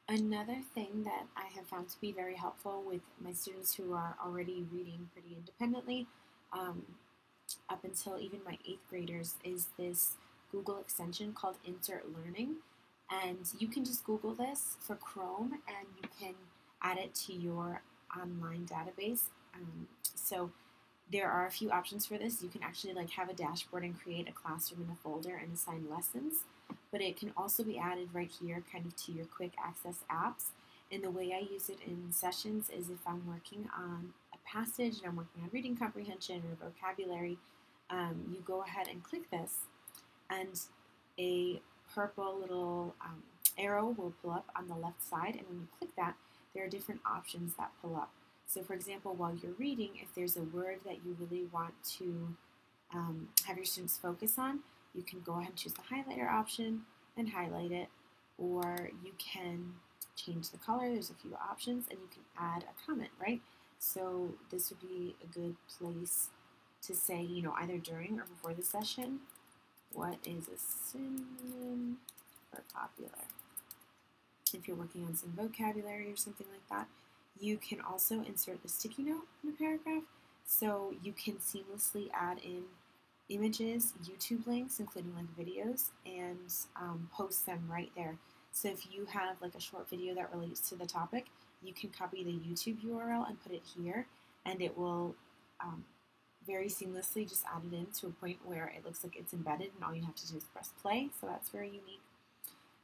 Another thing that I have found to be very helpful with my students who are already reading pretty independently, um, up until even my eighth graders, is this Google extension called Insert Learning. And you can just Google this for Chrome and you can add it to your online database. So there are a few options for this. You can actually like have a dashboard and create a classroom in a folder and assign lessons, but it can also be added right here kind of to your quick access apps. And the way I use it in sessions is if I'm working on a passage and I'm working on reading comprehension or vocabulary, you go ahead and click this and a purple little arrow will pull up on the left side, and when you click that, there are different options that pull up. So, for example, while you're reading, if there's a word that you really want to have your students focus on, you can go ahead and choose the highlighter option and highlight it, or you can change the color. There's a few options, and you can add a comment, right? So, this would be a good place to say, either during or before the session, what is a synonym for popular? If you're working on some vocabulary or something like that, you can also insert the sticky note in a paragraph. So you can seamlessly add in images, YouTube links, including like videos, and post them right there. So if you have like a short video that relates to the topic, you can copy the YouTube URL and put it here, and it will very seamlessly just add it in to a point where it looks like it's embedded and all you have to do is press play. So that's very unique.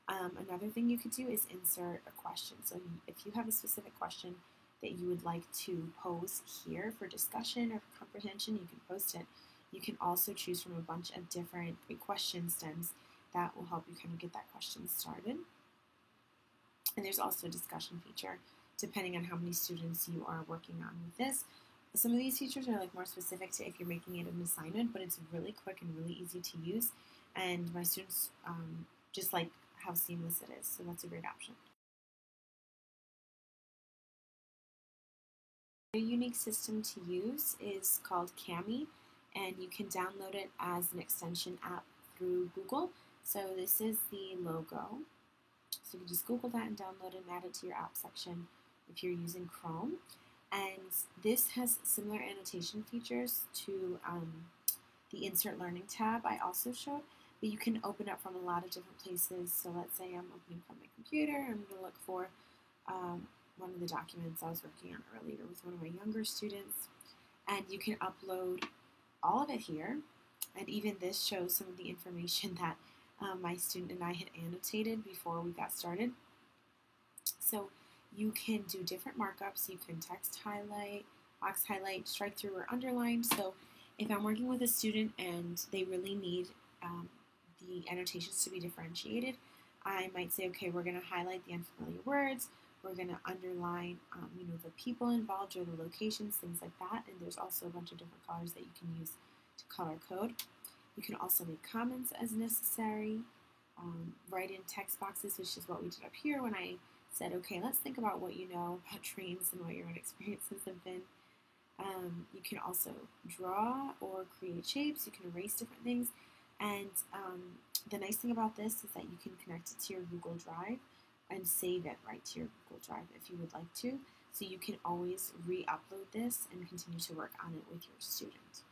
Another thing you could do is insert a question. So if you have a specific question that you would like to pose here for discussion or comprehension, you can post it. You can also choose from a bunch of different question stems that will help you kind of get that question started. And there's also a discussion feature depending on how many students you are working on with this. Some of these features are like more specific to if you're making it an assignment, but it's really quick and really easy to use. And my students just like how seamless it is, so that's a great option. A unique system to use is called Kami, and you can download it as an extension app through Google. So this is the logo. So you can just Google that and download it and add it to your app section if you're using Chrome. And this has similar annotation features to the Insert Learning tab I also showed, but you can open up from a lot of different places. So let's say I'm opening from my computer, I'm going to look for one of the documents I was working on earlier with one of my younger students, and you can upload all of it here. And even this shows some of the information that my student and I had annotated before we got started. So you can do different markups. You can text highlight, box highlight, strike through, or underline. So if I'm working with a student and they really need the annotations to be differentiated, I might say, okay, we're going to highlight the unfamiliar words. We're going to underline, the people involved or the locations, things like that. And there's also a bunch of different colors that you can use to color code. You can also make comments as necessary. Write in text boxes, which is what we did up here when I said, okay, let's think about what you know about trains and what your own experiences have been. You can also draw or create shapes. You can erase different things. And the nice thing about this is that you can connect it to your Google Drive and save it right to your Google Drive if you would like to. So you can always re-upload this and continue to work on it with your student.